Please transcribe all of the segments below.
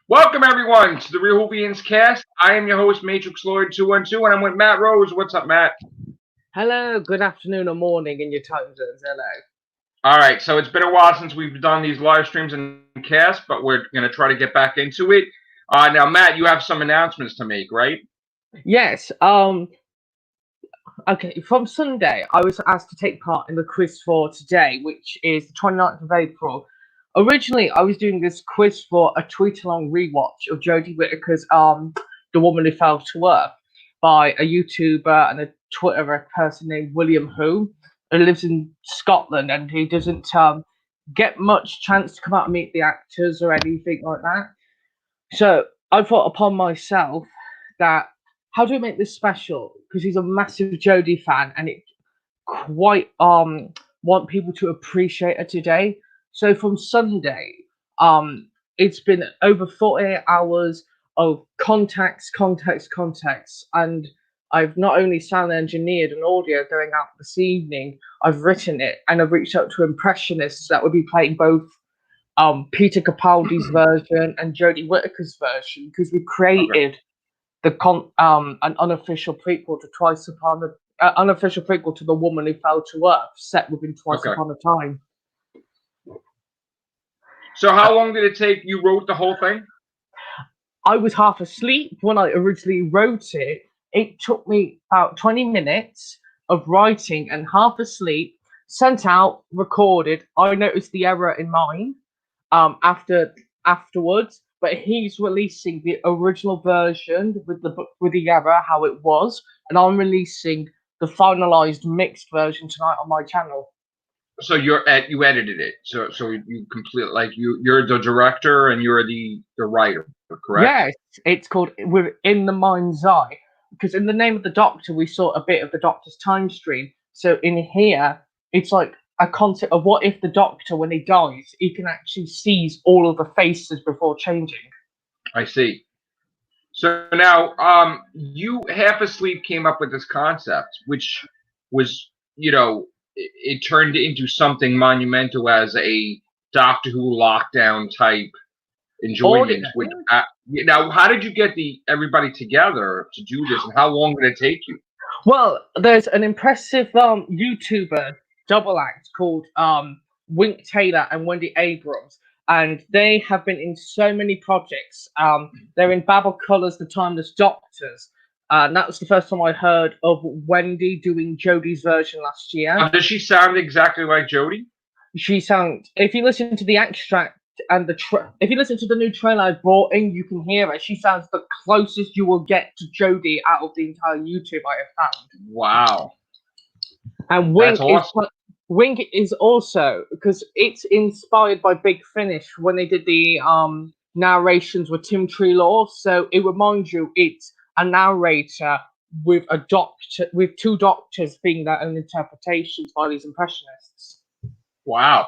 Welcome everyone to the Real Whovians cast. I am your host, Matrix Lord 212, and I'm with Matt Rose. What's up, Matt? Hello, good afternoon or morning in your time zones. Hello. All right, so it's been a while since we've done these live streams and casts, but we're going to try to get back into it. Now, Matt, you have some announcements to make, right? Yes, okay, from Sunday, I was asked to take part in the quiz for today, which is the 29th of April. Originally, I was doing this quiz for a tweet-along rewatch of Jodie Whittaker's The Woman Who Fell to Earth by a YouTuber and a Twitter person named William Who lives in Scotland, and he doesn't get much chance to come out and meet the actors or anything like that. So I thought upon myself that how do we make this special? Because he's a massive Jodie fan, and it quite want people to appreciate her today. So from Sunday, it's been over 48 hours of contacts, and I've not only sound engineered an audio going out this evening, I've written it, and I've reached out to impressionists that would be playing both Peter Capaldi's version and Jodie Whittaker's version, because we created an unofficial prequel to unofficial prequel to The Woman Who Fell to Earth, set within Twice Upon a Time. So how long did it take? You wrote the whole thing? I was half asleep when I originally wrote it. It took me about 20 minutes of writing and half asleep, sent out, recorded. I noticed the error in mine afterwards, but he's releasing the original version with the error how it was, and I'm releasing the finalized mixed version tonight on my channel. So you edited it. So you complete, like, you're the director and you're the writer, correct? Yes, it's called Within the Mind's Eye, because in the name of the Doctor we saw a bit of the Doctor's time stream. So in here it's like a concept of what if the Doctor, when he dies, he can actually seize all of the faces before changing. I see. So now, you half asleep came up with this concept, which was, it turned into something monumental as a Doctor Who lockdown type enjoyment. Now, how did you get everybody together to do this, and how long did it take you? Well, there's an impressive YouTuber double act called Wink Taylor and Wendy Abrams, and they have been in so many projects. They're in Babel Colours, The Timeless Doctors. And that was the first time I heard of Wendy doing Jodie's version last year. Does she sound exactly like Jodie? She sounds. If you listen to the extract and if you listen to the new trailer I brought in, you can hear her. She sounds the closest you will get to Jodie out of the entire YouTube I have found. Wow. And Wink is also, because it's inspired by Big Finish when they did the narrations with Tim Treelaw. So it reminds you it's a narrator with with two doctors being their own interpretations by these impressionists. Wow.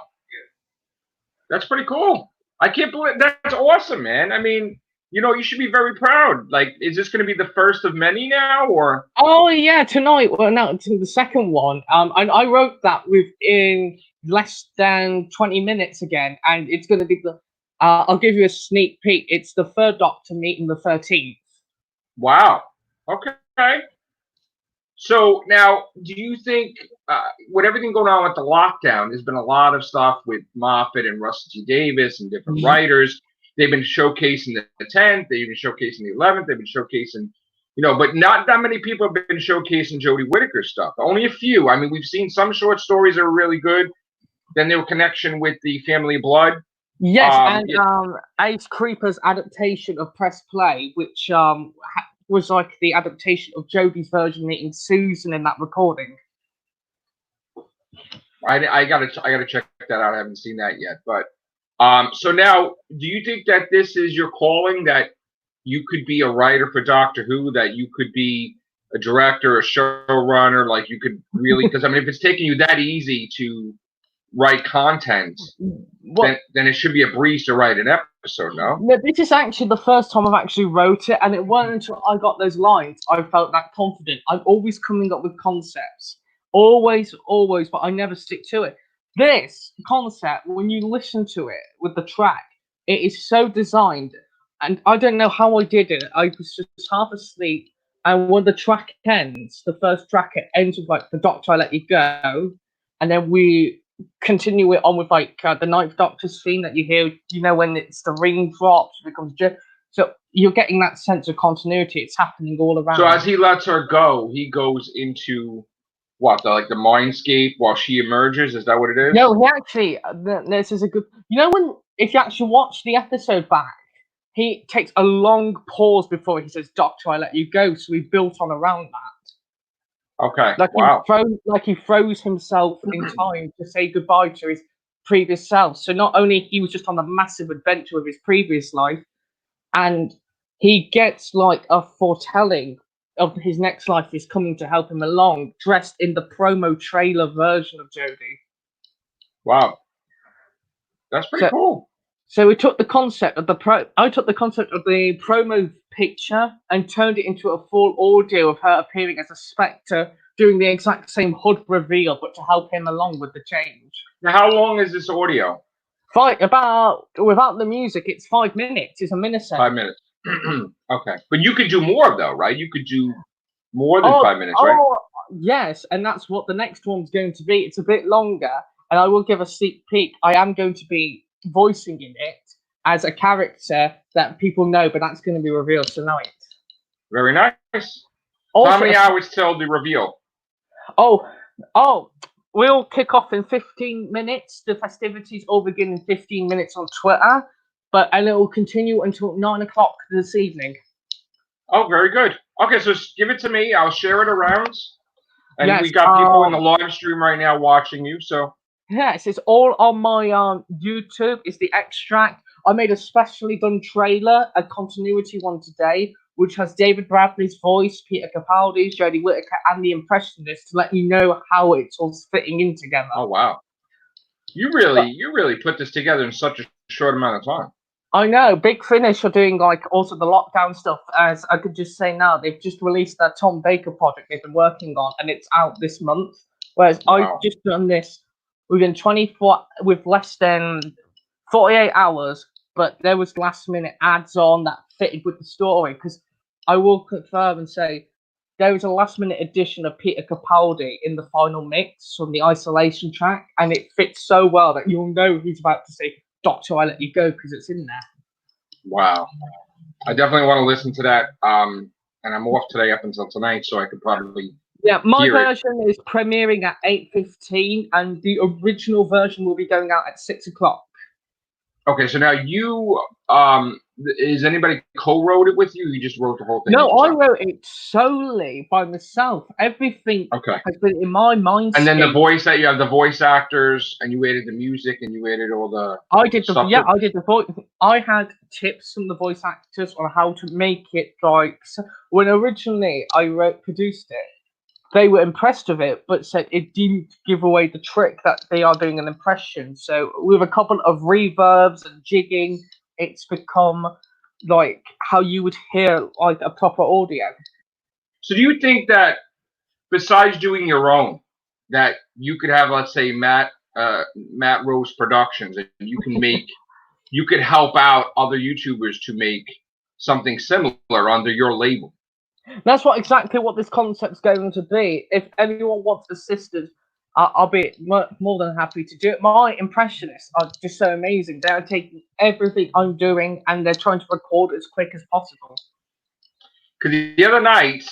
That's pretty cool. I can't believe that's awesome, man. I mean, you should be very proud. Like, is this going to be the first of many now, or? Oh yeah, tonight. Well, no, it's the second one. And I wrote that within less than 20 minutes again, and it's going to be the. I'll give you a sneak peek. It's the third Doctor meeting the 13th. Wow. Okay. So now, do you think, with everything going on with the lockdown, there's been a lot of stuff with Moffat and Russell T Davies and different writers. They've been showcasing the 10th. They've been showcasing the 11th. They've been showcasing, but not that many people have been showcasing Jodie Whittaker stuff. Only a few. I mean, we've seen some short stories that are really good. Then their connection with the Family of Blood. Yes, and Ace Creeper's adaptation of Press Play, which was like the adaptation of Jodie's version meeting Susan in that recording. I gotta check that out. I haven't seen that yet. But so now, do you think that this is your calling? That you could be a writer for Doctor Who? That you could be a director, a showrunner? Like, you could really? Because I mean, if it's taking you that easy to write content, then it should be a breeze to write an episode, no? This is actually the first time I've actually wrote it, and it wasn't until I got those lines I felt that confident. I'm always coming up with concepts. Always, but I never stick to it. This concept, when you listen to it with the track, it is so designed. and I don't know how I did it. I was just half asleep, and when the track ends, the first track, it ends with like the Doctor, I Let You Go, and then we continue it on with like the Ninth Doctor's theme that you hear. You know, when it's the ring drops, it becomes so you're getting that sense of continuity. It's happening all around. So as he lets her go, he goes into what, the mindscape while she emerges? Is that what it is? No, he actually. This is a good. You know, when if you actually watch the episode back, he takes a long pause before he says, "Doctor, I let you go." So he built on around that. Okay. Like Wow. he froze himself in time to say goodbye to his previous self. So not only he was just on a massive adventure with his previous life, and he gets like a foretelling of his next life is coming to help him along, dressed in the promo trailer version of Jodie. Wow. That's pretty cool. So we took the concept of I took the concept of the promo picture and turned it into a full audio of her appearing as a Spectre, doing the exact same hood reveal, but to help him along with the change. Now, how long is this audio? Without the music, it's 5 minutes. It's a minute. 5 minutes. Okay, but you could do more though, right? You could do more than 5 minutes, right? Yes, and that's what the next one's going to be. It's a bit longer, and I will give a sneak peek. I am going to be voicing in it as a character that people know, but that's going to be revealed tonight. Very nice. Also, how many hours till the reveal? We'll kick off in 15 minutes. The festivities all begin in 15 minutes on Twitter, and it will continue until 9 o'clock this evening. Oh, very good. Okay, so give it to me. I'll share it around. And yes, we got people in the live stream right now watching you, so. Yes, it's all on my YouTube. It's the extract. I made a specially done trailer, a continuity one today, which has David Bradley's voice, Peter Capaldi's, Jodie Whittaker, and the impressionist to let you know how it's all fitting in together. Oh wow! You really put this together in such a short amount of time. I know. Big Finish are doing like also the lockdown stuff. As I could just say now, they've just released that Tom Baker project they've been working on, and it's out this month. Whereas I've just done this within 24 with less than 48 hours, but there was last minute ads on that fitted with the story, because I will confirm and say there was a last minute addition of Peter Capaldi in the final mix from the Isolation track, and it fits so well that you'll know he's about to say, "Doctor, I Let You Go," because it's in there. Wow. I definitely want to listen to that. And I'm off today up until tonight, so I could probably my version is premiering at 8:15, and the original version will be going out at 6 o'clock. Okay, so now you is anybody co-wrote it with you? Or you just wrote the whole thing? No, I wrote it solely by myself. Everything has been in my mind. And then you have the voice actors, and you added the music, and you added all the. I did the voice. I had tips from the voice actors on how to make it like. When originally I produced it, they were impressed with it, but said it didn't give away the trick that they are doing an impression. So with a couple of reverbs and jigging, it's become like how you would hear like a proper audio. So do you think that besides doing your own, that you could have, let's say, Matt Rose Productions, and you could help out other YouTubers to make something similar under your label? That's exactly what this concept's going to be. If anyone wants assistance, I'll be more than happy to do it. My impressionists are just so amazing. They're taking everything I'm doing and they're trying to record it as quick as possible. Because the other night,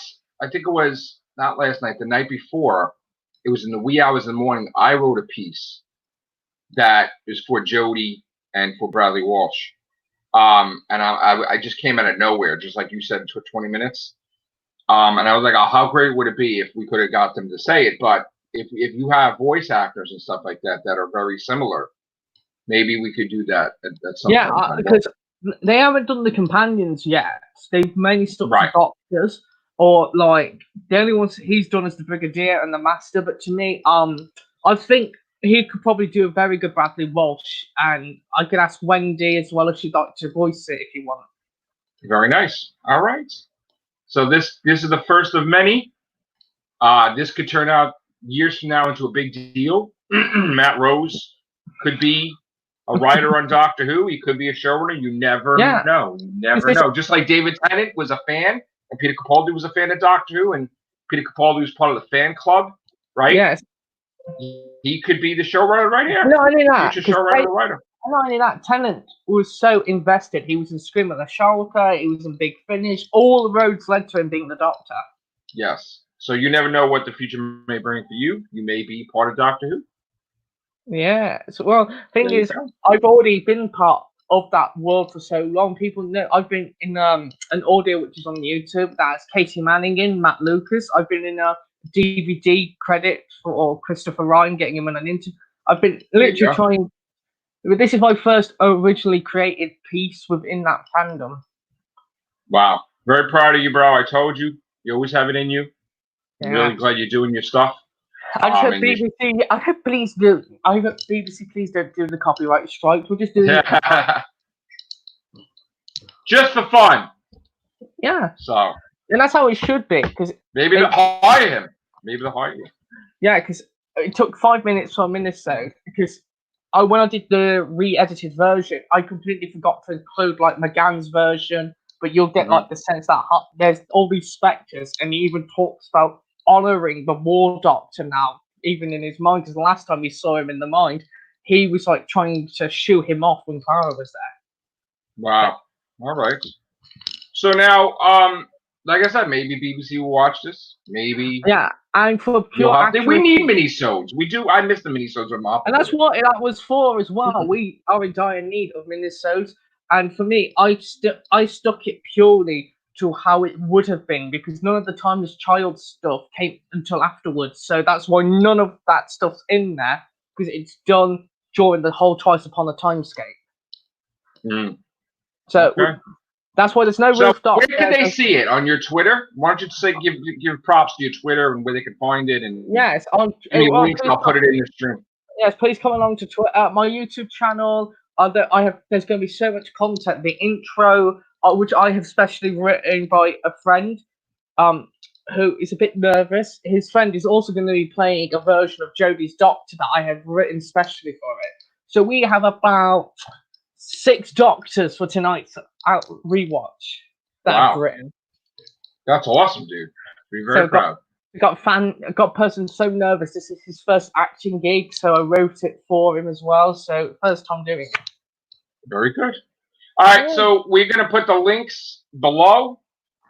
I think it was not last night, the night before, it was in the wee hours of the morning, I wrote a piece that is for Jodie and for Bradley Walsh. And I just came out of nowhere, just like you said, it took 20 minutes. And I was like, oh, how great would it be if we could have got them to say it? But if you have voice actors and stuff like that that are very similar, maybe we could do that at some point. Yeah, because they haven't done the companions yet. They've mainly stuck to doctors, or like the only ones he's done is the Brigadier and the Master. But to me, I think he could probably do a very good Bradley Walsh, and I could ask Wendy as well if she'd like to voice it if you want. Very nice. All right. So this is the first of many. This could turn out years from now into a big deal. Matt Rose could be a writer on Doctor Who. He could be a showrunner. You never know. You never know. Just like David Tennant was a fan, and Peter Capaldi was a fan of Doctor Who, and Peter Capaldi was part of the fan club, right? Yes. He could be the showrunner right here. Not only that, future showrunner or writer. Not only that, Tennant was so invested. He was in Scream at the Shalka. He was in Big Finish. All the roads led to him being the Doctor. Yes. So you never know what the future may bring for you. You may be part of Doctor Who. Yeah. So, well, thing is, I've already been part of that world for so long. People know I've been in an audio which is on YouTube. That's Katie Manning in Matt Lucas. I've been in a DVD credit for Christopher Ryan, getting him on an interview. I've been literally trying. This is my first originally created piece within that fandom. Wow. Very proud of you, bro. I told you. You always have it in you. I'm really glad you're doing your stuff. I hope BBC, I hope BBC please don't do the copyright strikes. We're just doing it. Just for fun. Yeah. So. And that's how it should be. Cause maybe they'll hire him. Maybe they'll hire you. Yeah, because it took 5 minutes for a minisode. Because when I did the re-edited version, I completely forgot to include like McGann's version. But you'll get like the sense that there's all these spectres, and he even talks about honoring the War Doctor now, even in his mind. Because the last time we saw him in the mind, he was like trying to shoo him off when Clara was there. Wow. All right. So now, like I said, maybe BBC will watch this. Maybe. Yeah, and for pure we need minisodes. We do. I miss the minisodes of Moffat. And that's what that was for as well. We are in dire need of minisodes. And for me, I stuck it purely to how it would have been, because none of the Timeless Child stuff came until afterwards. So that's why none of that stuff's in there, because it's done during the whole Twice Upon a Timescape. So that's why there's no rooftop. Where can they see it? On your Twitter? Why don't you give props to your Twitter and where they can find it? And yes, links, I'll put it in the stream. Yes, please come along to my YouTube channel. There's going to be so much content. The intro, which I have specially written by a friend, who is a bit nervous. His friend is also going to be playing a version of Jodie's Doctor that I have written specially for it. So we have about 6 Doctors for tonight's rewatch that I've written. That's awesome, dude. Be very proud. Got a person so nervous. This is his first acting gig, so I wrote it for him as well. So first time doing it. Very good. All right, so we're gonna put the links below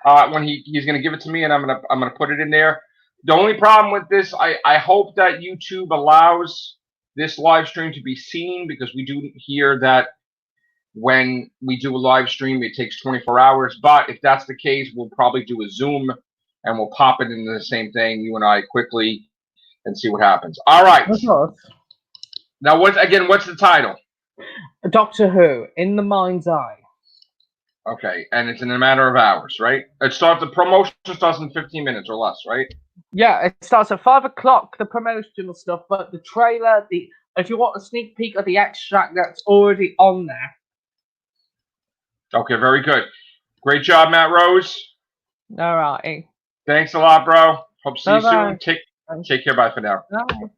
when he's gonna give it to me, and I'm gonna put it in there. The only problem with this, I hope that YouTube allows this live stream to be seen, because we do hear that when we do a live stream, it takes 24 hours. But if that's the case, we'll probably do a Zoom. And we'll pop it into the same thing, you and I, quickly, and see what happens. All right. Now, what's the title? Doctor Who, In the Mind's Eye. Okay, and it's in a matter of hours, right? The promotion starts in 15 minutes or less, right? Yeah, it starts at 5 o'clock, the promotional stuff, but the trailer, if you want a sneak peek of the extract, that's already on there. Okay, very good. Great job, Matt Rose. All right. Thanks a lot, bro. Hope to see you soon. Take care. Bye for now. Bye.